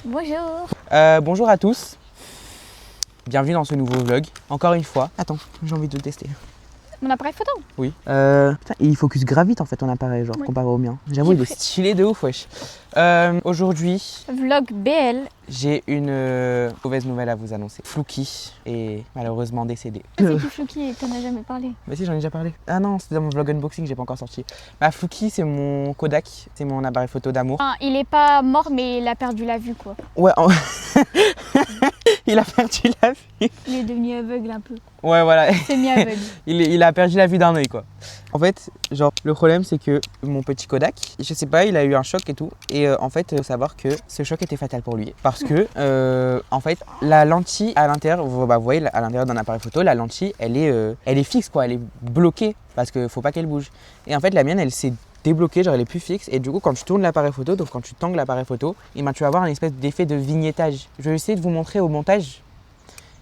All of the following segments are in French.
Bonjour. Bonjour à tous, bienvenue dans ce nouveau vlog. Encore une fois, attends, j'ai envie de le tester. Mon appareil photo. Oui. Putain, il focus grave vite en fait ton appareil, genre Oui. comparé au mien. J'avoue, il est stylé de ouf, wesh. Aujourd'hui, Vlog BL. j'ai une mauvaise nouvelle à vous annoncer. Flouki est malheureusement décédé. C'est qui Flouki? T'en as jamais parlé. Mais si, j'en ai déjà parlé. Ah non, c'était dans mon vlog unboxing, j'ai pas encore sorti. Bah, Flouki, c'est mon Kodak, c'est mon appareil photo d'amour. Enfin, il est pas mort, mais il a perdu la vue, quoi. Ouais, il a perdu la vue. Il est devenu aveugle un peu. Ouais, voilà. Semi-aveugle. Il a perdu la vue d'un œil, quoi. En fait, genre, le problème, c'est que mon petit Kodak, je sais pas, il a eu un choc et tout. Et en fait, faut savoir que ce choc était fatal pour lui. Parce que, en fait, la lentille à l'intérieur, vous voyez, à l'intérieur d'un appareil photo, la lentille, elle est fixe, quoi. Elle est bloquée parce qu'il faut pas qu'elle bouge. Et en fait, la mienne, elle s'est débloquée, genre elle est plus fixe. Et du coup, quand tu tournes l'appareil photo, donc quand tu tangles l'appareil photo, et ben, tu vas avoir une espèce d'effet de vignettage. Je vais essayer de vous montrer au montage.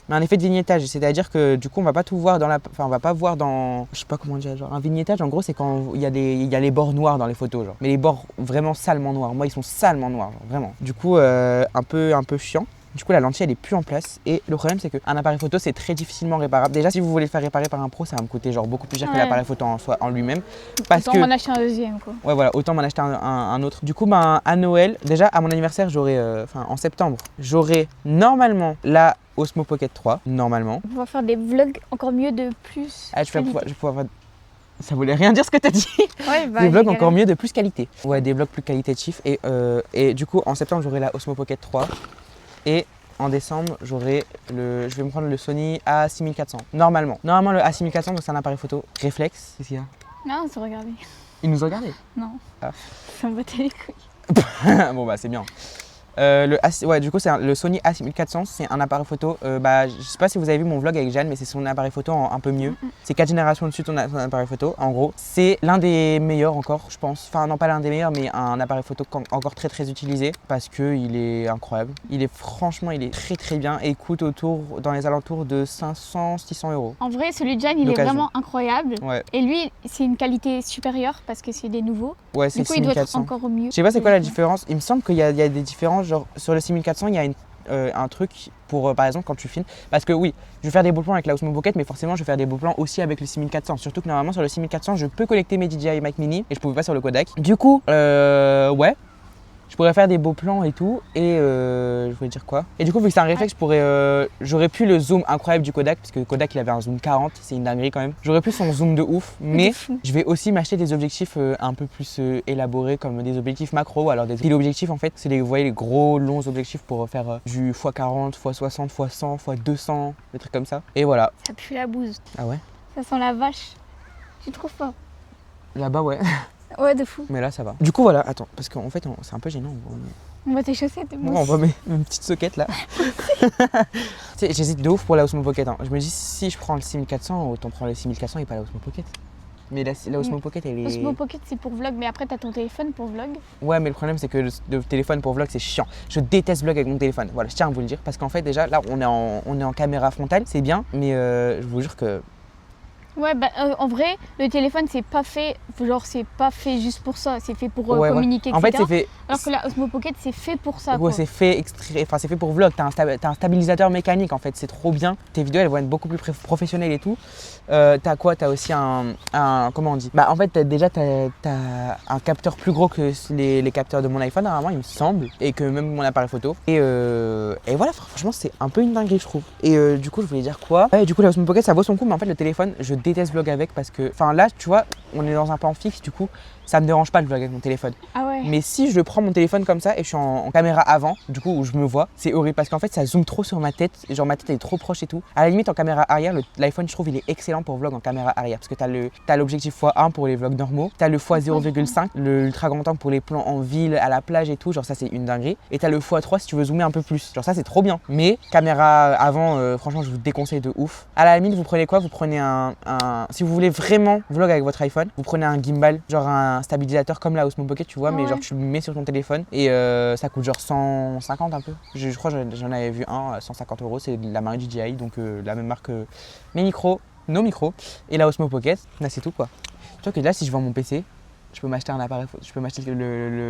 Mais un effet de vignettage, c'est-à-dire que du coup on va pas tout voir dans on va pas voir dans, je sais pas comment dire, genre un vignettage en gros c'est quand il y a les bords noirs dans les photos, genre. Mais les bords vraiment salement noirs, moi ils sont salement noirs, genre, vraiment. Du coup un peu chiant. Du coup la lentille elle est plus en place et le problème c'est qu'un appareil photo c'est très difficilement réparable. Déjà si vous voulez le faire réparer par un pro ça va me coûter genre beaucoup plus cher que l'appareil photo en soi en lui-même. Autant m'en acheter un deuxième, quoi. Ouais voilà, autant m'en acheter un autre. Du coup ben à Noël, déjà à mon anniversaire j'aurai, en septembre, j'aurai normalement la Osmo Pocket 3, normalement. On va faire des vlogs encore mieux de plus. Ah, je vais pouvoir faire... Ça voulait rien dire ce que t'as dit. Ouais, bah, des vlogs encore mieux de plus qualité. Ouais, des vlogs plus qualitatifs. Et du coup, en septembre, j'aurai la Osmo Pocket 3. Et en décembre, je vais me prendre le Sony A6400. Normalement. Normalement, le A6400, donc c'est un appareil photo réflexe. Qu'est-ce qu'il y a? Non, on se regardait. Il nous regardait. Non. Ah. Ça me battait les couilles. Bon, bah, c'est bien. Ouais, du coup, c'est le Sony A6400, c'est un appareil photo. Je sais pas si vous avez vu mon vlog avec Jeanne, mais c'est son appareil photo un peu mieux. C'est 4 générations dessus de son appareil photo, en gros. C'est l'un des meilleurs encore, je pense. Enfin, non, pas l'un des meilleurs, mais un appareil photo encore très très utilisé parce qu'il est incroyable. Franchement, il est très très bien et il coûte dans les alentours de 500-600 euros. En vrai, celui de Jeanne, il est vraiment incroyable. Ouais. Et lui, c'est une qualité supérieure parce que c'est des nouveaux. Ouais, c'est 6400. Du coup, il doit être encore mieux. Je sais pas c'est quoi la différence. Il me semble qu'il y a des différences. Genre sur le 6400, il y a un truc pour par exemple quand tu filmes. Parce que oui, je vais faire des beaux plans avec la Osmo Pocket, mais forcément je vais faire des beaux plans aussi avec le 6400. Surtout que normalement sur le 6400, je peux connecter mes DJI Mic Mini et je pouvais pas sur le Kodak. Du coup, ouais. Je pourrais faire des beaux plans et tout, et je voulais dire quoi? Et du coup, vu que c'est un réflexe, j'aurais pu le zoom incroyable du Kodak, parce que Kodak il avait un zoom 40, c'est une dinguerie quand même. J'aurais pu son zoom de ouf, mais je vais aussi m'acheter des objectifs un peu plus élaborés, comme des objectifs macro, ou alors des téléobjectifs en fait. C'est vous voyez les gros longs objectifs pour faire du x40, x60, x100, x200, des trucs comme ça. Et voilà. Ça pue la bouse. Ah ouais? Ça sent la vache. Tu trouves pas? Là-bas ouais. Ouais, de fou. Mais là ça va. Du coup voilà, attends, parce qu'en fait c'est un peu gênant. On voit tes chaussettes. On voit mes petites soquettes là. J'hésite de ouf pour la Osmo Pocket. Hein. Je me dis si je prends le 6400, autant prendre le 6400 et pas la Osmo Pocket. Mais la Osmo Pocket elle est... Osmo Pocket c'est pour vlog, mais après t'as ton téléphone pour vlog. Ouais, mais le problème c'est que le téléphone pour vlog c'est chiant. Je déteste vlog avec mon téléphone. Voilà, je tiens à vous le dire. Parce qu'en fait déjà là on est en caméra frontale, c'est bien. Mais je vous jure que... Ouais, bah en vrai, le téléphone c'est pas fait juste pour ça, c'est fait pour communiquer, etc. En fait, c'est fait. Alors que la Osmo Pocket c'est fait pour ça. Ouais, c'est fait c'est fait pour vlog. T'as un stabilisateur mécanique en fait, c'est trop bien. Tes vidéos elles vont être beaucoup plus professionnelles et tout. T'as quoi? T'as aussi comment on dit? Bah en fait t'as un capteur plus gros que les capteurs de mon iPhone normalement il me semble, et que même mon appareil photo. Et voilà, franchement c'est un peu une dinguerie je trouve. Et du coup je voulais dire quoi? Ouais, du coup la Osmo Pocket ça vaut son coup, mais en fait le téléphone je déteste vlog avec parce que, enfin là tu vois, on est dans un plan fixe, du coup ça me dérange pas de vlog avec mon téléphone. Ah ouais. Mais si je prends mon téléphone comme ça et je suis en caméra avant, du coup où je me vois, c'est horrible parce qu'en fait ça zoome trop sur ma tête, genre ma tête est trop proche et tout. À la limite en caméra arrière, l'iPhone je trouve il est excellent pour vlog en caméra arrière parce que t'as l'objectif x1 pour les vlogs normaux, t'as le x0,5, le ultra grand angle pour les plans en ville, à la plage et tout, genre ça c'est une dinguerie. Et t'as le x3 si tu veux zoomer un peu plus, genre ça c'est trop bien. Mais caméra avant, franchement je vous déconseille de ouf. À la limite vous prenez quoi? Vous prenez si vous voulez vraiment vlog avec votre iPhone, vous prenez un gimbal, genre un stabilisateur comme la Osmo Pocket tu vois, mais genre tu le mets sur ton téléphone et ça coûte genre 150 un peu. Je crois que j'en avais vu un à 150 €, c'est de la marque DJI, donc la même marque nos micros et la Osmo Pocket, là c'est tout quoi. Tu vois que là si je vends mon PC, je peux m'acheter un appareil photo, je peux m'acheter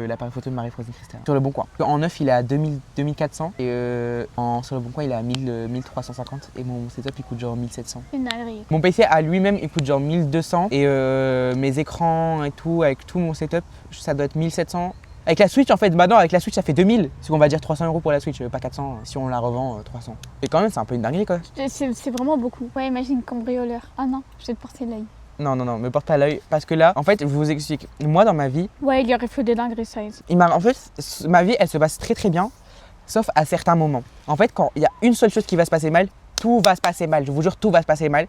l'appareil photo de Marie-Frozen Cristal sur le bon coin. En neuf il est à 2400 et sur le bon coin il est à 1350 et mon setup il coûte genre 1700. C'est une dinguerie. Mon PC à lui-même il coûte genre 1200 et mes écrans et tout avec tout mon setup ça doit être 1700. Avec la Switch en fait, bah non avec la Switch ça fait 2000, c'est qu'on va dire 300 € pour la Switch, pas 400 si on la revend 300. Et quand même c'est un peu une dinguerie quoi. C'est vraiment beaucoup. Ouais, imagine cambrioleur. Ah non, je vais te porter l'œil. Non, me porte pas l'œil parce que là, en fait, je vous explique. Moi, dans ma vie, Ouais, il y aurait fait des dingueries, ça. en fait, ma vie, elle se passe très très bien, sauf à certains moments. En fait, quand il y a une seule chose qui va se passer mal, tout va se passer mal. Je vous jure, tout va se passer mal.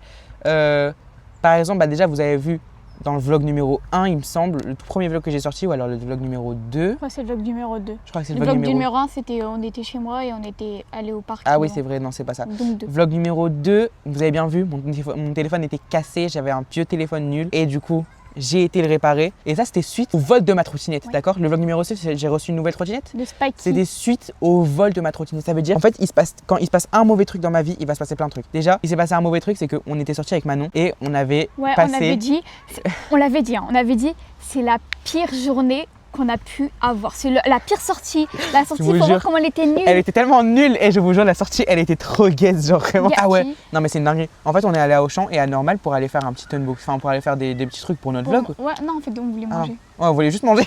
Par exemple, bah déjà, vous avez vu dans le vlog numéro 1, il me semble, le tout premier vlog que j'ai sorti, ou alors le vlog numéro 2. Je crois que c'est le vlog numéro 2. Je crois que c'est le vlog numéro 1, c'était on était chez moi et on était allé au parc. Ah oui, c'est vrai, non, c'est pas ça. Donc 2. Vlog numéro 2, vous avez bien vu, mon téléphone était cassé, j'avais un vieux téléphone nul et du coup, j'ai été le réparer. Et ça, c'était suite au vol de ma trottinette, Ouais. d'accord? Le vlog numéro 6, j'ai reçu une nouvelle trottinette. De Spikey. C'était suite au vol de ma trottinette. Ça veut dire, en fait, quand il se passe un mauvais truc dans ma vie, il va se passer plein de trucs. Déjà, il s'est passé un mauvais truc, c'est qu'on était sorti avec Manon et on avait Ouais, passé. on l'avait dit, c'est la pire journée qu'on a pu avoir. C'est la pire sortie. La sortie, vous il faut voir jure. comment elle était nulle. Elle était tellement nulle et je vous jure, la sortie, elle était trop gaze, genre vraiment. Ah ouais. Non, mais c'est une dinguerie. En fait, on est allé à Auchan et à Normal pour aller faire un petit unbox, enfin pour aller faire des petits trucs pour notre vlog. Ouais, non, en fait, on voulait manger. Ouais, on voulait juste manger.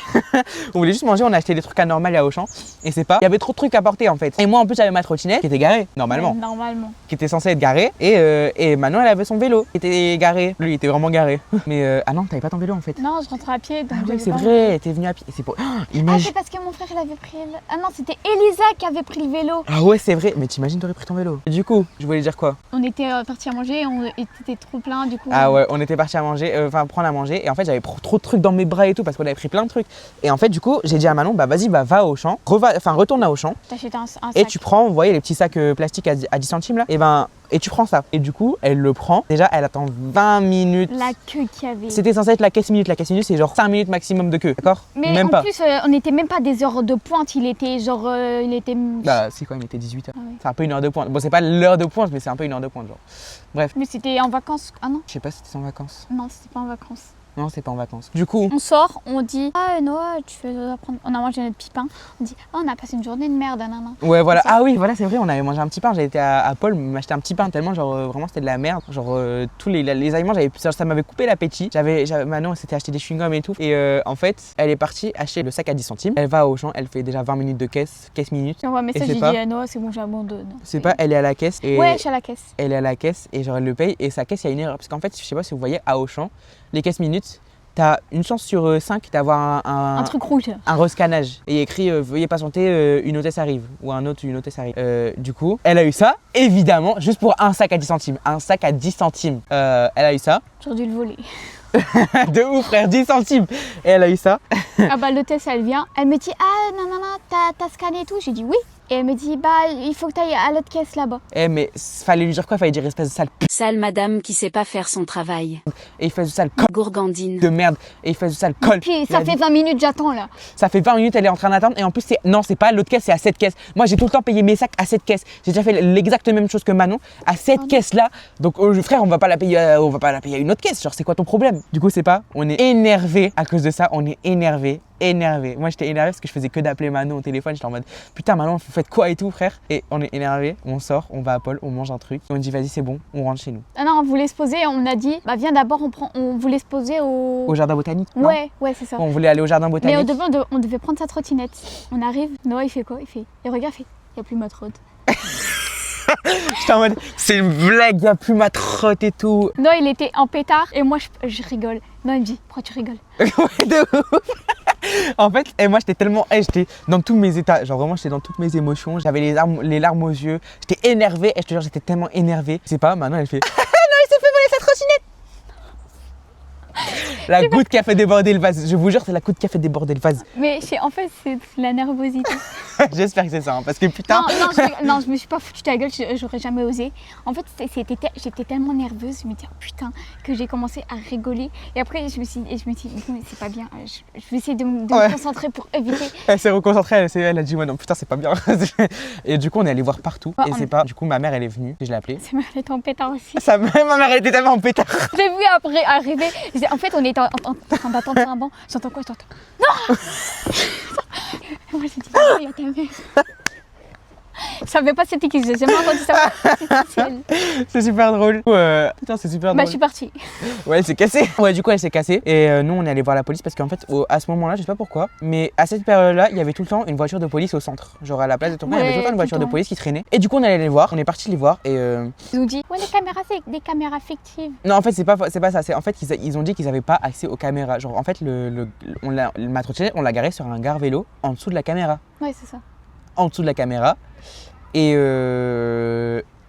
On voulait juste manger, on a acheté des trucs à Normal et à Auchan. Et c'est pas. Il y avait trop de trucs à porter en fait. Et moi en plus j'avais ma trottinette qui était garée, normalement. Ouais, normalement. Qui était censée être garée. Et Manon elle avait son vélo qui était garé. Lui il était vraiment garé. Mais ah non, t'avais pas ton vélo en fait. Non, je rentrais à pied. Donc Ah j'avais ouais, c'est pas- vrai, t'es venu à pied. C'est pour. Oh, Ah, imagine. c'est parce que mon frère il avait pris le... Ah non, c'était Elisa qui avait pris le vélo. Ah ouais, c'est vrai. Mais t'imagines, t'aurais pris ton vélo. Et du coup, je voulais dire quoi? On était partis à manger, on était trop plein du coup. Ah ouais, on était parti à manger, prendre à manger. Et en fait, j'avais trop de trucs dans mes bras et tout parce qu'on avait pris plein de trucs. Et en fait, du coup, j'ai dit à Manon, bah vas-y, va au champ, retourne à Auchan. T'achètes un sac. Et tu prends, vous voyez les petits sacs plastiques à 10 centimes là, et tu prends ça. Et du coup, elle le prend. Déjà, elle attend 20 minutes. La queue qu'il y avait. C'était censé être la caisse minute. La caisse minute, c'est genre 5 minutes maximum de queue, d'accord? Mais même en pas. plus, on n'était même pas des heures de pointe. Il était genre. Bah, si, quand même, il était 18h. Ah ouais. C'est un peu une heure de pointe. Bon, c'est pas l'heure de pointe, mais c'est un peu une heure de pointe, genre. Bref. Mais c'était en vacances. Ah non, Je sais pas si c'était en vacances. non, c'était pas en vacances. Non, c'est pas en vacances. Du coup, On sort, on dit ah Noah, tu veux prendre. On a mangé notre petit pain. On dit oh, on a passé une journée de merde, nanana. ouais, voilà. Ah oui, voilà, c'est vrai, on avait mangé un petit pain. J'avais été à Paul m'acheter un petit pain tellement, genre, vraiment, c'était de la merde. Genre, tous les aliments, ça m'avait coupé l'appétit. Manon, elle s'était acheté des chewing-gums et tout. Et en fait, elle est partie acheter le sac à 10 centimes. Elle va au champ, elle fait déjà 20 minutes de caisse minutes. J'envoie un Et message, c'est j'ai pas- dit à Noah, c'est bon, j'abandonne. C'est pas, elle est à la caisse. Et Ouais, je suis à la caisse. elle est à la caisse et genre, elle le paye. Et sa caisse, il y a une erreur. Parce qu'en fait, je sais pas si vous voyez, à Auchan, les caisses minutes, t'as une chance sur 5 d'avoir Un truc rouge. un rescannage et il est écrit veuillez patienter, une hôtesse arrive ou une hôtesse arrive. Du coup, elle a eu ça, évidemment, juste pour un sac à 10 centimes. Un sac à 10 centimes. Elle a eu ça. J'aurais dû le voler. De ouf, frère, 10 centimes. Et elle a eu ça. Ah bah l'hôtesse elle vient, elle me dit ah non t'as scanné et tout, j'ai dit oui. Et elle me dit bah il faut que t'ailles à l'autre caisse là-bas. Mais fallait lui dire quoi? Fallait dire espèce de sale p. Sale madame qui sait pas faire son travail. Et il fait du sale col Gourgandine. de merde. Et il fait du sale col. Puis ça Il a fait dit- 20 minutes j'attends là. Ça fait 20 minutes, elle est en train d'attendre. Et en plus, c'est pas l'autre caisse, c'est à cette caisse. Moi, j'ai tout le temps payé mes sacs à cette caisse. J'ai déjà fait l'exacte même chose que Manon à cette caisse là. Donc, frère, on va pas la payer à une autre caisse. Genre, c'est quoi ton problème? Du coup, c'est pas. On est énervé à cause de ça. On est énervé. Moi, j'étais énervé parce que je faisais que d'appeler Manon au téléphone. J'étais en mode putain, Manon, vous faites quoi et tout, frère? Et on est énervé. On sort, on va à Paul, on mange un truc. Et on dit vas-y, c'est bon, on rentre chez nous. Ah non on voulait se poser, on a dit bah viens d'abord on voulait se poser Au jardin botanique? non? Ouais c'est ça. On voulait aller au jardin Mais botanique. on devait prendre sa trottinette. On arrive, Noah il fait quoi? Il regarde, il fait il n'y a plus ma trotte. J'étais en mode c'est une blague, y a plus ma trotte et tout. Noah il était en pétard et moi je rigole. Noah il me dit pourquoi tu rigoles? Ouais, de ouf. En fait, et moi j'étais tellement. J'étais dans tous mes états, genre vraiment j'étais dans toutes mes émotions. J'avais les larmes aux yeux, j'étais énervé et je te jure, j'étais tellement énervé. C'est pas, maintenant elle fait. Non, il s'est fait voler sa trottinette! La goutte qui a fait déborder le vase, je vous jure, c'est la goutte qui a fait déborder le vase. Mais en fait c'est la nervosité. J'espère que c'est ça, hein, parce que putain. Non, je me suis pas foutu ta gueule, j'aurais jamais osé. En fait, j'étais tellement nerveuse, je me disais, oh, putain, que j'ai commencé à rigoler. Et après, je me suis dit, mais c'est pas bien, je vais essayer de me concentrer pour éviter. Elle s'est reconcentrée, elle a dit, ouais, non, putain, c'est pas bien. Et du coup, on est allé voir partout. Ouais, et c'est pas. Du coup, ma mère, elle est venue, et je l'ai appelée. C'est mal, elle était en pétard aussi. Ma mère, elle était tellement en pétard. J'ai vu après arriver, en fait, on était en train d'attendre sur un banc. J'entends quoi? J'entends. Non. Moi j'ai dit, oh, il y a ta mère. Je savais pas c'était qui, j'ai jamais entendu ça. C'est elle. C'est super drôle. Putain, c'est super Bah, drôle. je suis partie. Ouais, elle s'est cassée. Ouais, du coup, elle s'est cassée. Et nous, on est allé voir la police parce qu'en fait, à ce moment-là, je sais pas pourquoi, mais à cette période-là, il y avait tout le temps une voiture de police au centre. Genre à la place de Tourcoing, il y avait tout le temps une voiture de police qui traînait. Et du coup, on allait les voir. On est parti les voir. Et Ils nous dit, ouais, des caméras fictives. non, en fait, c'est pas ça. C'est en fait, ils ont dit qu'ils avaient pas accès aux caméras. Genre, en fait, ma trottinette, on l'a garée sur un gare-vélo en dessous de la caméra. Ouais, c'est ça. En dessous de la caméra. Et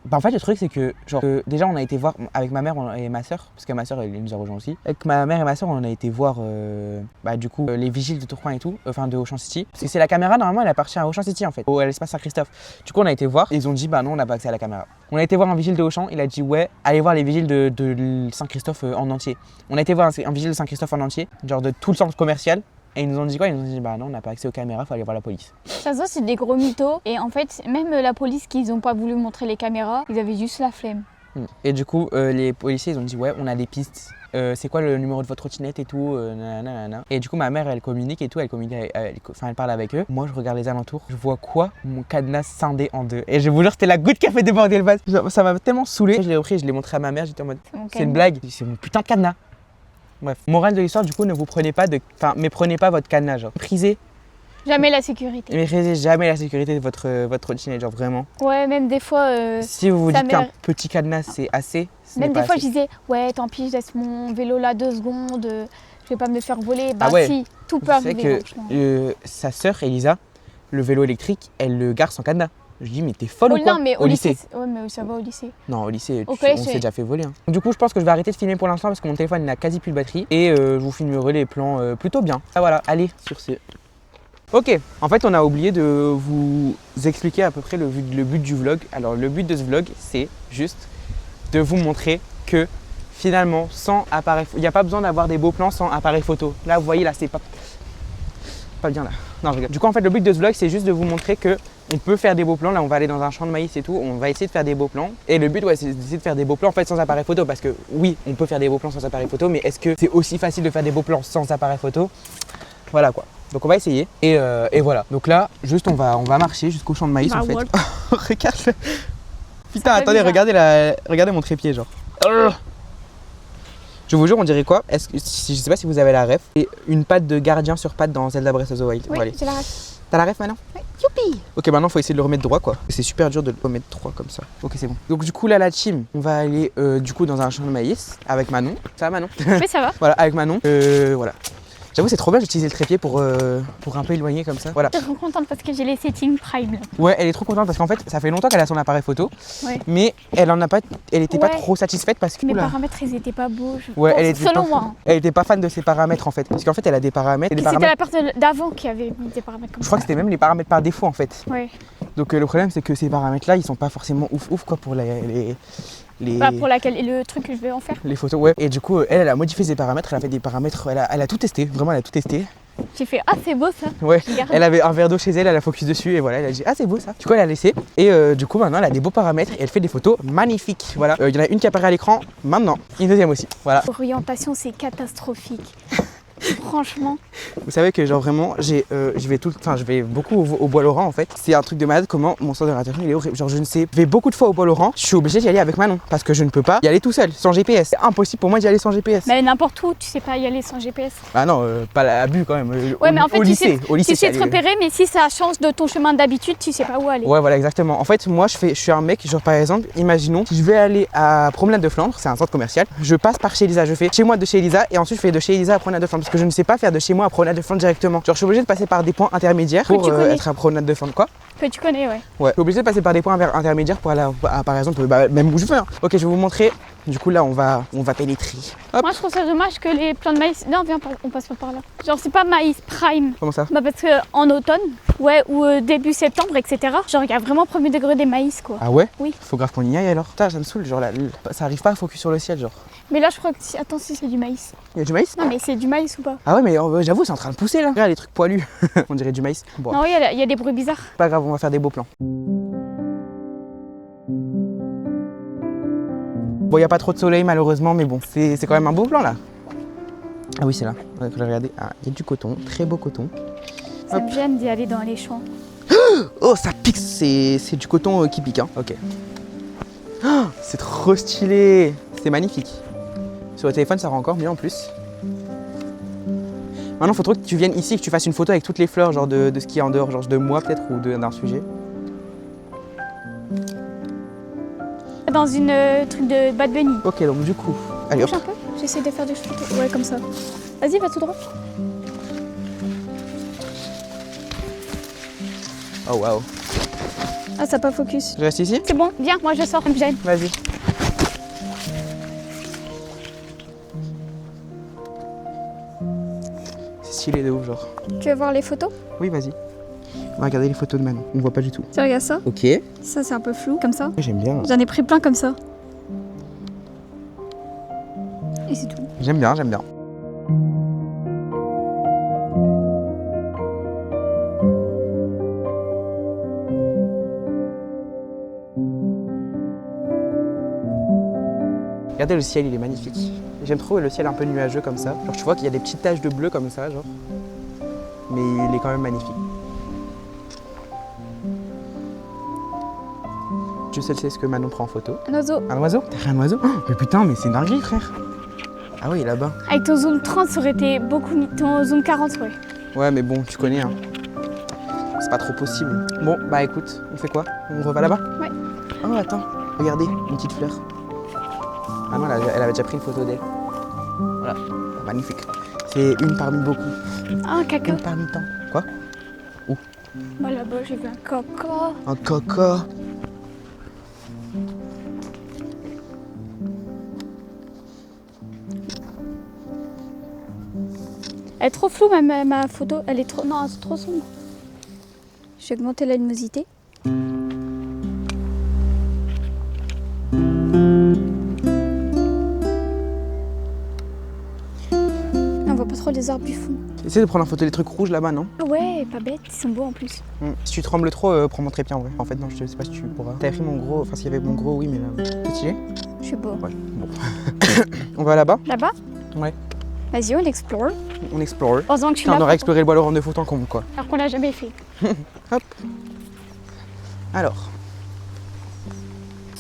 bah en fait le truc c'est que genre déjà on a été voir avec ma mère et ma soeur, parce que ma soeur elle nous a rejoint aussi. Avec ma mère et ma soeur on a été voir bah du coup les vigiles de Tourcoing et tout, enfin de Auchan City. Parce que c'est la caméra normalement elle appartient à Auchan City en fait, à l'espace Saint-Christophe. Du coup on a été voir et ils ont dit bah non on n'a pas accès à la caméra. On a été voir un vigile de Auchan, il a dit ouais allez voir les vigiles de Saint-Christophe en entier. On a été voir un vigile de Saint-Christophe en entier, genre de tout le centre commercial. Et ils nous ont dit quoi? Ils nous ont dit bah non on n'a pas accès aux caméras, faut aller voir la police. Ça se voit, c'est des gros mythos. Et en fait, même la police qu'ils ont pas voulu montrer les caméras, ils avaient juste la flemme. Et du coup les policiers ils ont dit ouais on a des pistes. C'est quoi le numéro de votre trottinette et tout, nanana. Et du coup ma mère elle communique et tout, elle parle avec eux. Moi je regarde les alentours, je vois quoi? Mon cadenas scindé en deux. Et je vous jure c'était la goutte qui a fait déborder le vase. Ça m'a tellement saoulé. Je l'ai repris, je l'ai montré à ma mère, j'étais en mode c'est une blague, c'est mon putain de cadenas. Bref, morale de l'histoire du coup ne vous prenez pas méprenez pas votre cadenas genre. Méprisez Jamais la sécurité. Méprisez jamais la sécurité de votre trottinette genre vraiment. Ouais, même des fois. Si vous vous dites qu'un petit cadenas c'est assez, même des fois je disais ouais tant pis je laisse mon vélo là 2 secondes, je vais pas me faire voler. Bah ouais. si, tout peut arriver. Que sa sœur Elisa, le vélo électrique, elle le gare sans cadenas. Je dis mais t'es folle ou quoi? Non mais au lycée. Ouais mais ça va au lycée. Non au lycée Au on collège, s'est déjà fait voler. Hein. Du coup je pense que je vais arrêter de filmer pour l'instant parce que mon téléphone n'a quasi plus de batterie. Et je vous filmerai les plans plutôt bien. Ah voilà, allez sur ce. Ok, en fait on a oublié de vous expliquer à peu près le but du vlog. Alors le but de ce vlog c'est juste de vous montrer que finalement sans appareil, il n'y a pas besoin d'avoir des beaux plans sans appareil photo. Là vous voyez là c'est pas bien là. Non je rigole. Du coup en fait le but de ce vlog c'est juste de vous montrer que on peut faire des beaux plans. Là on va aller dans un champ de maïs et tout, on va essayer de faire des beaux plans. Et le but ouais c'est d'essayer de faire des beaux plans en fait sans appareil photo. Parce que oui on peut faire des beaux plans sans appareil photo, mais est-ce que c'est aussi facile de faire des beaux plans sans appareil photo? Voilà quoi. Donc on va essayer et voilà. Donc là juste on va marcher jusqu'au champ de maïs en fait. Regarde. Putain attendez, regardez mon trépied genre. Je vous jure on dirait quoi? Je sais pas si vous avez la ref. Et une patte de gardien sur patte dans Zelda Breath of the Wild. Oui, Allez. j'ai la ref. T'as la ref maintenant? Oui. Youpi. Ok maintenant faut essayer de le remettre droit quoi. C'est super dur de le remettre droit comme ça. Ok c'est bon. Donc du coup là la team, on va aller du coup dans un champ de maïs avec Manon. Ça va Manon? Oui ça va. Voilà avec Manon. Voilà. J'avoue c'est trop bien d'utiliser le trépied pour un peu éloigner comme ça. Voilà. Je suis trop contente parce que j'ai les settings prime là. Ouais elle est trop contente parce qu'en fait ça fait longtemps qu'elle a son appareil photo. Ouais. Mais elle était pas trop satisfaite parce que mes paramètres ils étaient pas beaux. Ouais, elle était selon moi. Elle était pas fan de ses paramètres en fait. Parce qu'en fait elle a des paramètres. C'était la personne d'avant qui avait mis des paramètres comme ça. Je crois que c'était même les paramètres par défaut en fait. Ouais. Donc le problème c'est que ces paramètres là ils sont pas forcément ouf quoi pour les pour le truc que je vais en faire. Les photos ouais. Et du coup elle a modifié ses paramètres, elle a fait des paramètres, elle a tout testé, vraiment elle a tout testé. J'ai fait ah c'est beau ça. Ouais, elle avait un verre d'eau chez elle, elle a focus dessus et voilà, elle a dit ah c'est beau ça. Du coup elle a laissé et du coup maintenant elle a des beaux paramètres et elle fait des photos magnifiques. Voilà, il y en a une qui apparaît à l'écran maintenant, une deuxième aussi. Voilà. L'orientation c'est catastrophique. Franchement. Vous savez que genre vraiment je vais beaucoup au Bois Laurent en fait. C'est un truc de malade comment mon centre d'orientation il est horrible. Genre je vais beaucoup de fois au Bois Laurent, je suis obligé d'y aller avec Manon parce que je ne peux pas y aller tout seul sans GPS. C'est impossible pour moi d'y aller sans GPS. Mais n'importe où, tu sais pas y aller sans GPS. Ah non, pas l'abus quand même. Ouais mais en fait au lycée, tu sais te repérer mais si ça change de ton chemin d'habitude, tu sais pas où aller. Ouais voilà exactement. En fait moi je suis un mec genre par exemple, imaginons si je vais aller à Promenade de Flandre, c'est un centre commercial, je passe par chez Elisa, je fais chez moi de chez Elisa et ensuite je fais de chez Elisa à Promenade de Flandre parce que je ne sais pas faire de chez moi à Promenade de Flandre directement. Genre je suis obligé de passer par des points intermédiaires pour être à Promenade de Flandre quoi. Que tu connais ouais. Ouais, je suis obligé de passer par des points intermédiaires pour aller par exemple même où je veux. Hein. Ok je vais vous montrer. Du coup là on va pénétrer. Hop. Moi je trouve ça dommage que les plants de maïs. Non viens on passe pas par là. Genre c'est pas maïs prime. Comment ça? Bah parce que en automne, ouais ou début septembre etc. Genre il y a vraiment premier degré des maïs quoi. Ah ouais? Oui. Faut grave qu'on y aille alors. Putain ça me saoule, genre là, ça arrive pas à focus sur le ciel genre. Mais là je crois que attends si c'est du maïs. Il y a du maïs? Non mais c'est du maïs ou pas? Ah ouais mais j'avoue c'est en train de pousser là. Regarde les trucs poilus. On dirait du maïs. Bon. Non il y a des bruits bizarres. Pas grave on va faire des beaux plans. Bon, il n'y a pas trop de soleil malheureusement, mais bon, c'est quand même un beau plan là. Ah oui, c'est là. Regardez, il y a du coton, très beau coton. Ça me gêne d'y aller dans les champs. Oh, ça pique, c'est du coton qui pique, hein. Ok. Oh, c'est trop stylé. C'est magnifique. Sur le téléphone, ça rend encore mieux en plus. Maintenant, il faut trop que tu viennes ici, que tu fasses une photo avec toutes les fleurs, genre de ce qu'il y a en dehors, genre de moi peut-être ou d'un sujet. Dans une truc de Bad Bunny. Ok, donc du coup, allez hop. Bouge un peu, j'essaie de faire des photos. Ouais, comme ça. Vas-y, va tout droit. Oh waouh. Ah, ça n'a pas focus. Je reste ici? C'est bon, viens, moi je sors, ça me gêne. Vas-y. C'est stylé de ouf, genre. Tu veux voir les photos? Oui, vas-y. On va regarder les photos de Manon. On voit pas du tout. Tu regardes ça? Ok. Ça, c'est un peu flou, comme ça. J'aime bien. J'en ai pris plein comme ça. Et c'est tout. J'aime bien, j'aime bien. Regardez le ciel, il est magnifique. J'aime trop le ciel un peu nuageux comme ça. Genre tu vois qu'il y a des petites taches de bleu comme ça, genre. Mais il est quand même magnifique. Je sais ce que Manon prend en photo. Un oiseau. Un oiseau? T'as fait un oiseau? Oh, mais putain, mais c'est une dinguerie, frère. Ah oui, là-bas. Avec ton zoom 30, ça aurait été beaucoup mieux. Ton zoom 40, ouais. Ouais, mais bon, tu connais, hein. C'est pas trop possible. Bon, bah écoute, on fait quoi? On va là-bas? Ouais. Oh, attends, regardez, une petite fleur. Ah non, elle avait déjà pris une photo d'elle. Voilà, magnifique. C'est une parmi beaucoup. Ah, un caca. Une parmi tant. Quoi? Bah là-bas, j'ai vu un caca. Un coco. Elle est trop floue, ma photo. Elle est trop... Non, c'est trop sombre. Je vais augmenter la luminosité. On voit pas trop les arbres du fond. Essaye de prendre en photo les trucs rouges là-bas, non? Ah ouais, pas bête, ils sont beaux en plus. Si tu trembles trop, prends mon trépied en vrai. En fait, non, je sais pas si tu pourras. T'avais pris mon gros, enfin s'il y avait mon gros, oui, mais là, c'est stylé? Je suis beau. Ouais, bon. On va là-bas? Là-bas? Ouais. Vas-y, on explore. On explore. Heureusement que je suis Putain, là. on aurait exploré le bois Laurent de fond en comble, quoi. Alors qu'on l'a jamais fait. Hop. Alors,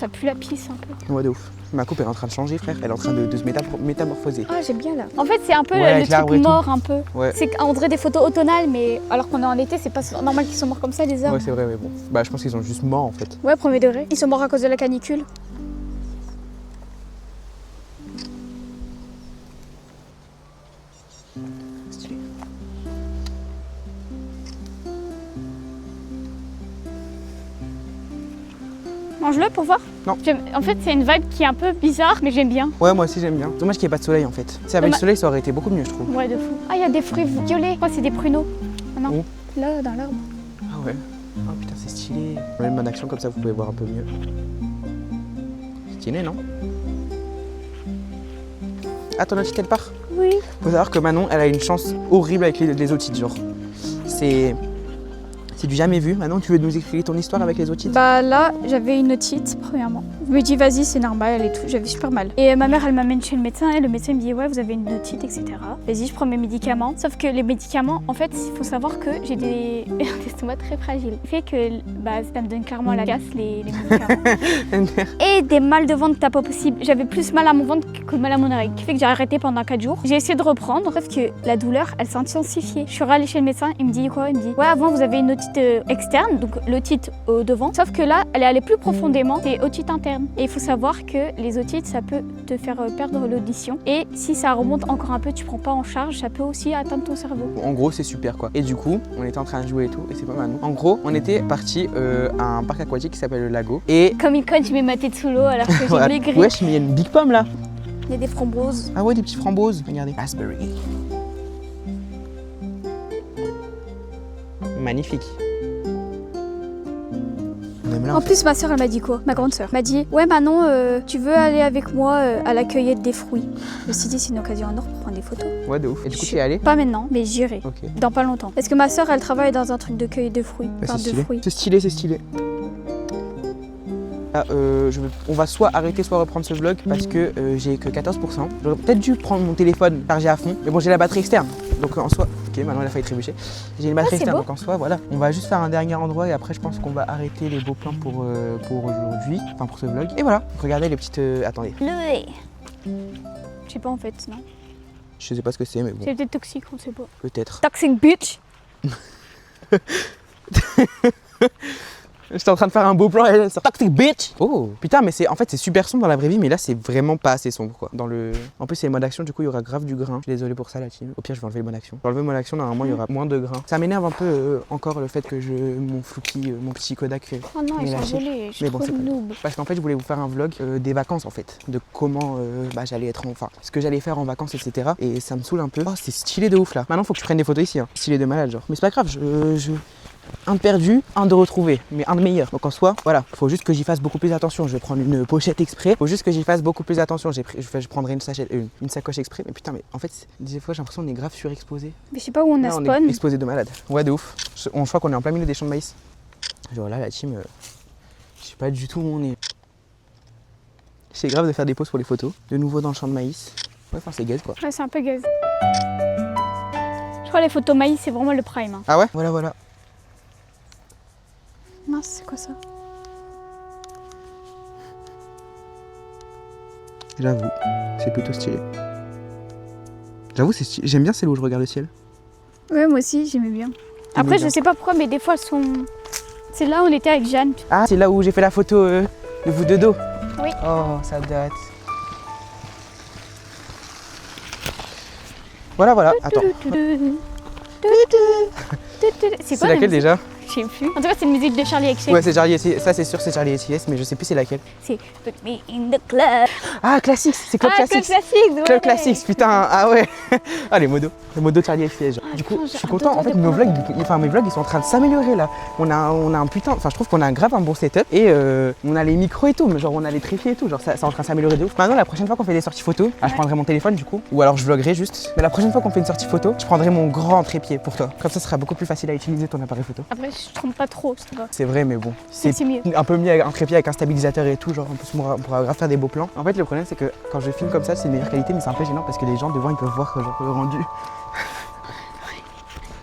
Ça pue la pisse un peu. ouais, de ouf. Ma coupe elle est en train de changer, frère. Elle est en train de se métamorphoser. Ah, j'aime bien là. En fait, c'est un peu Ouais, le avec l'arbre truc et tout. mort un peu. Ouais. C'est qu'on dirait des photos automnales, mais alors qu'on est en été, c'est pas normal qu'ils soient morts comme ça, les arbres. Ouais, c'est vrai, mais bon. Bah, je pense qu'ils ont juste mort en fait. Ouais, premier degré. Ils sont morts à cause de la canicule. Stylé. Mange-le pour voir. Non. En fait, c'est une vibe qui est un peu bizarre, mais j'aime bien. Ouais, moi aussi j'aime bien. Dommage qu'il n'y ait pas de soleil en fait. Si avec le soleil, ça aurait été beaucoup mieux, je trouve. Ouais, de fou. Ah, il y a des fruits violets. Je crois que c'est des pruneaux. Ah non. Où? Là, dans l'arbre. Ah ouais. Oh putain, c'est stylé. Même en action comme ça, vous pouvez voir un peu mieux. Stylé, non? Ah, ton otite, elle part? Oui. Faut savoir que Manon, elle a une chance horrible avec les otites, genre. C'est du jamais vu. Manon, tu veux nous expliquer ton histoire avec les otites? Bah là, j'avais une otite, premièrement. Je me dis, vas-y, c'est normal, elle est tout. J'avais super mal. Et ma mère, elle m'amène chez le médecin et le médecin me dit, ouais, vous avez une otite, etc. Vas-y, je prends mes médicaments. Sauf que les médicaments, en fait, il faut savoir que j'ai des estomacs très fragiles. Ce qui fait que ça me donne clairement la casse, les médicaments. Et des mal de ventre, t'as pas possible. J'avais plus mal à mon ventre que mal à mon oreille. Ce qui fait que j'ai arrêté pendant 4 jours. J'ai essayé de reprendre, sauf que la douleur, elle s'est intensifiée. Je suis allée chez le médecin, il me dit quoi? Il me dit, ouais, avant, vous avez une otite externe, donc l'otite au devant. Sauf que là, elle est allée plus profondément, c'est otite interne. Et il faut savoir que les otites, ça peut te faire perdre l'audition. Et si ça remonte encore un peu, tu prends pas en charge, ça peut aussi atteindre ton cerveau. En gros, c'est super quoi. Et du coup, on était en train de jouer et tout, et c'est pas mal. En gros, on était parti à un parc aquatique qui s'appelle le Lago. Et Comme une conne, je mets ma tête sous l'eau alors que j'ai voilà. maigri. Wesh, mais il y a une big pomme là. Il y a des framboises. Ah ouais, des petites framboises. Regardez. Raspberry. Magnifique. On aime là. En plus, ma soeur, elle m'a dit quoi? Ma grande soeur m'a dit, ouais, Manon, tu veux aller avec moi à la cueillette des fruits? Je me suis dit, c'est une occasion en or pour prendre des photos. Ouais, de ouf. Et du coup, tu y es allé? Pas maintenant, mais j'irai. Ok. Dans pas longtemps. Parce que ma soeur, elle travaille dans un truc de cueillette de fruits. Bah, Enfin, c'est de stylé. fruits. C'est stylé, c'est stylé. Là, on va soit arrêter, soit reprendre ce vlog parce que j'ai que 14%. J'aurais peut-être dû prendre mon téléphone chargé à fond, mais bon, j'ai la batterie externe. Donc en soi, ok, maintenant il a failli trébucher. J'ai une batterie externe, donc en soi, voilà. On va juste faire un dernier endroit et après, je pense qu'on va arrêter les beaux plans pour aujourd'hui, enfin pour ce vlog. Et voilà, regardez les petites. Attendez. Je sais pas en fait, non. Je sais pas ce que c'est, mais bon. C'est peut-être toxique, on sait pas. Peut-être. Toxic bitch. J'étais en train de faire un beau plan et elle sort Toxic bitch. Oh putain, mais en fait c'est super sombre dans la vraie vie, mais là c'est vraiment pas assez sombre quoi. En plus c'est le mode action, du coup il y aura grave du grain. Je suis désolé pour ça la team. Au pire je vais enlever le mode action. Je vais enlever le mode action, normalement il y aura moins de grain. Ça m'énerve un peu encore le fait que mon Fluky, mon petit Kodak. Oh non, ils sont lâché. gelés, je suis Mais bon, trop c'est pas noob. Parce qu'en fait je voulais vous faire un vlog des vacances en fait, de comment j'allais être enfin ce que j'allais faire en vacances etc. Et ça me saoule un peu. Oh c'est stylé de ouf là. Maintenant faut que je prenne des photos ici, hein. Stylé de malade genre. Mais c'est pas grave, un de perdu, un de retrouvé, mais un de meilleur. Donc en soi, voilà, faut juste que j'y fasse beaucoup plus attention. Je vais prendre une pochette exprès. Faut juste que j'y fasse beaucoup plus attention. Je prendrai une sacoche exprès. Mais putain, mais en fait, des fois j'ai l'impression qu'on est grave surexposé. Mais je sais pas où on a Là, on spawn. est exposé de malade. Ouais, de ouf. Je crois qu'on est en plein milieu des champs de maïs. Genre là, la team, je sais pas du tout où on est. C'est grave de faire des pauses pour les photos. De nouveau dans le champ de maïs. Ouais, enfin c'est gaze quoi. Ouais, c'est un peu gaze. Je crois les photos maïs, c'est vraiment le prime. Hein. Ah ouais. Voilà. Mince, c'est quoi ça? J'avoue, c'est plutôt stylé. J'avoue, c'est stylé. J'aime bien celle où je regarde le ciel. Ouais, moi aussi, j'aimais bien. Après, je sais pas pourquoi, mais des fois, elles sont. C'est là où on était avec Jeanne. Ah, c'est là où j'ai fait la photo de vous de dos. Oui. Oh, ça date. Voilà. Attends. C'est C'est quoi la laquelle musique? déjà? Je sais plus. En tout cas, c'est une musique de Charlie XCX. Ouais, c'est Charlie SCS. Ça, c'est sûr, c'est Charlie SCS, mais je sais plus c'est laquelle. C'est Put me in the club. Ah, Classics, c'est Club Classics. Club Classics, ouais. Club Classics, putain, ah ouais. Ah, les modos de Charlie SCS. Genre. Du coup, attends, je suis j'ai content. En fait, mes vlogs, ils sont en train de s'améliorer là. On a un putain, enfin, je trouve qu'on a grave un bon setup et on a les micros et tout, mais genre on a les trépieds et tout. Genre, ça est en train de s'améliorer de ouf. Maintenant, la prochaine fois qu'on fait des sorties photos, je prendrai mon téléphone du coup, ou alors je vloggerai juste. Mais la prochaine fois qu'on fait une sortie photo, je prendrai mon grand trépied pour toi. Comme ça, ce sera beaucoup plus facile à utiliser ton appareil photo. Après, je trompe pas trop, c'est pas. C'est vrai, mais bon, c'est C'est mieux. un peu mieux un trépied avec un stabilisateur et tout, genre en plus on pourra grave faire des beaux plans. En fait, le problème c'est que quand je filme comme ça, c'est de meilleure qualité, mais c'est un peu gênant parce que les gens devant ils peuvent voir genre, le rendu.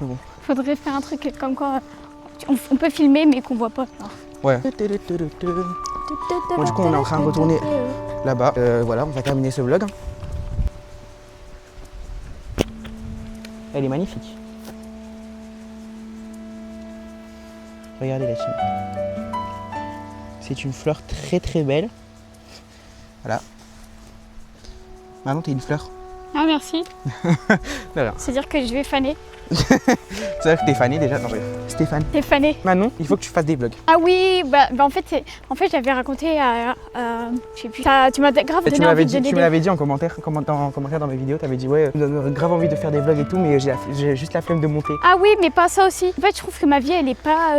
Mais bon. Faudrait faire un truc comme quoi on peut filmer mais qu'on voit pas. Alors. Ouais. Bon, du coup, on est en train de retourner là-bas. Voilà, on va terminer ce vlog. Elle est magnifique. Regardez la team. C'est une fleur très très belle. Voilà. Maintenant, t'es une fleur. Ah, merci. Voilà. C'est-à-dire que je vais faner. C'est-à-dire que t'es fané déjà. Non, Stéphane. T'es fané. Manon, il faut que tu fasses des vlogs. Ah oui, bah en fait j'avais raconté à je sais plus. Tu m'as grave Et donné envie de donner tu me des... l'avais dit en commentaire dans mes vidéos, t'avais dit ouais, tu donnes grave envie de faire des vlogs et tout, mais j'ai juste la flemme de monter. Ah oui, mais pas ça aussi. En fait, je trouve que ma vie, elle est pas...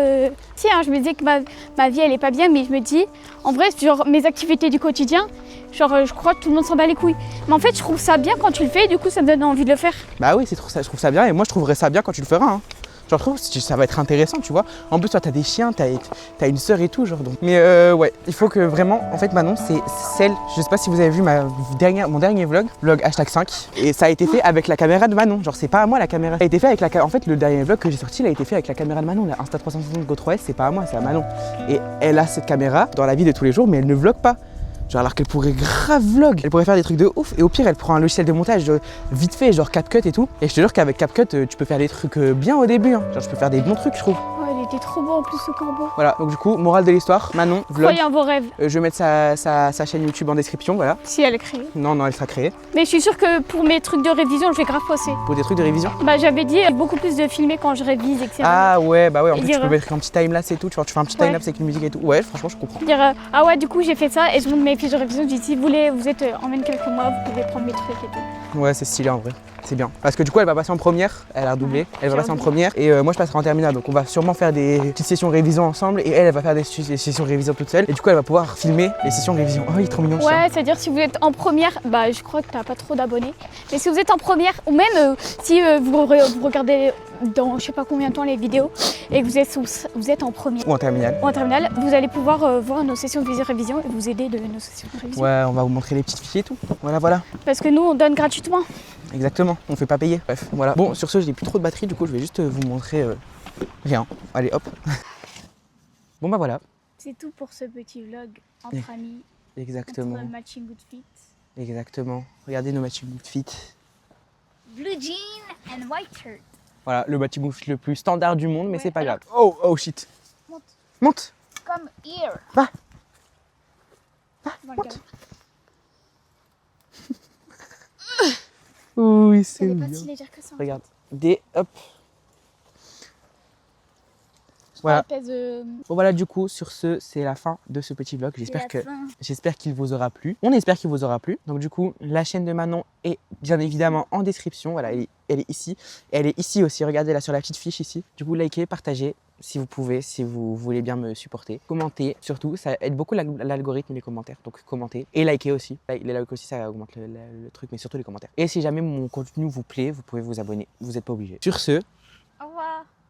Si, hein, je me disais que ma vie, elle est pas bien, mais je me dis, en vrai, genre, mes activités du quotidien, genre, je crois que tout le monde s'en bat les couilles. Mais en fait, je trouve ça bien quand tu le fais, et du coup, ça me donne envie de le faire. Bah oui, je trouve ça bien, et moi je trouverais ça bien quand tu le feras. Hein. Genre, je trouve que ça va être intéressant, tu vois. En plus, toi, t'as des chiens, t'as une sœur et tout, genre. Donc. Mais ouais, il faut que vraiment, en fait, Manon, c'est celle, je sais pas si vous avez vu mon dernier vlog #5, et ça a été fait avec la caméra de Manon. Genre, c'est pas à moi la caméra. Ça a été fait avec en fait, le dernier vlog que j'ai sorti, il a été fait avec la caméra de Manon, la Insta360 Go 3S, c'est pas à moi, c'est à Manon. Et elle a cette caméra dans la vie de tous les jours, mais elle ne vlog pas. Genre alors qu'elle pourrait grave vlog, elle pourrait faire des trucs de ouf et au pire elle prend un logiciel de montage vite fait, genre CapCut et tout. Et je te jure qu'avec CapCut tu peux faire des trucs bien au début, hein. Genre je peux faire des bons trucs je trouve. Oh, il était trop beau en plus ce corbeau. Voilà, donc du coup, morale de l'histoire, Manon, vlog. Croyez en vos rêves, Je vais mettre sa chaîne YouTube en description, voilà. si elle est créée. Non, elle sera créée. Mais je suis sûre que pour mes trucs de révision, je vais grave bosser. Pour des trucs de révision. Bah j'avais dit beaucoup plus de filmer quand je révise, etc. Ah ouais, bah ouais, en Et plus tu dire- peux mettre un petit timelapse et tout, tu vois, tu fais un petit Ouais. timelapse avec une musique et tout. Ouais, franchement je comprends. Dire ah ouais, du coup j'ai fait ça et je montre mes fiches de révision. Je dis si vous voulez, vous êtes en même quelques mois, vous pouvez prendre mes trucs et tout. Ouais, c'est stylé en vrai. C'est bien. Parce que du coup, elle va passer en première, elle a redoublé, elle va j'ai passer en redoublé. première et moi je passerai en terminale. Donc on va sûrement faire des petites sessions révision ensemble et elle va faire des sessions révision toute seule. Et du coup, elle va pouvoir filmer les sessions révision. Oh, il est trop mignon. Ouais, c'est-à-dire si vous êtes en première, bah je crois que t'as pas trop d'abonnés. Mais si vous êtes en première, ou même si vous regardez dans je sais pas combien de temps les vidéos et que vous êtes en première Ou en terminale. ou en terminale, vous allez pouvoir voir nos sessions de révision et vous aider de nos sessions de révision. Ouais, on va vous montrer les petites fichiers et tout. Voilà. Parce que nous, on donne gratuitement. Exactement, on fait pas payer. Bref, voilà. Bon, sur ce, j'ai plus trop de batterie, du coup, je vais juste vous montrer rien. Allez, hop. Bon, bah voilà. C'est tout pour ce petit vlog entre amis, Exactement. entre matching outfit. Exactement. Regardez nos matching outfits. Blue jean and white shirt. Voilà, le matching outfit le plus standard du monde, mais Ouais, c'est pas alors- grave. Oh shit. Monte. Monte. Comme here. Va. Dans le monte. cadre. Oui, c'est Elle est pas bien. si légère que ça. Regarde. Hop. Voilà. Elle pèse, Bon voilà, du coup, sur ce, c'est la fin de ce petit vlog. J'espère qu'il vous aura plu. On espère qu'il vous aura plu. Donc du coup, la chaîne de Manon est bien évidemment en description. Voilà, elle est ici. Et elle est ici aussi. Regardez là sur la petite fiche ici. Du coup, likez, partagez si vous pouvez, si vous voulez bien me supporter. Commentez surtout, ça aide beaucoup l'algorithme, les commentaires. Donc commentez et likez aussi. Les likes aussi, ça augmente le truc, mais surtout les commentaires. Et si jamais mon contenu vous plaît, vous pouvez vous abonner. Vous n'êtes pas obligé. Sur ce, Au revoir.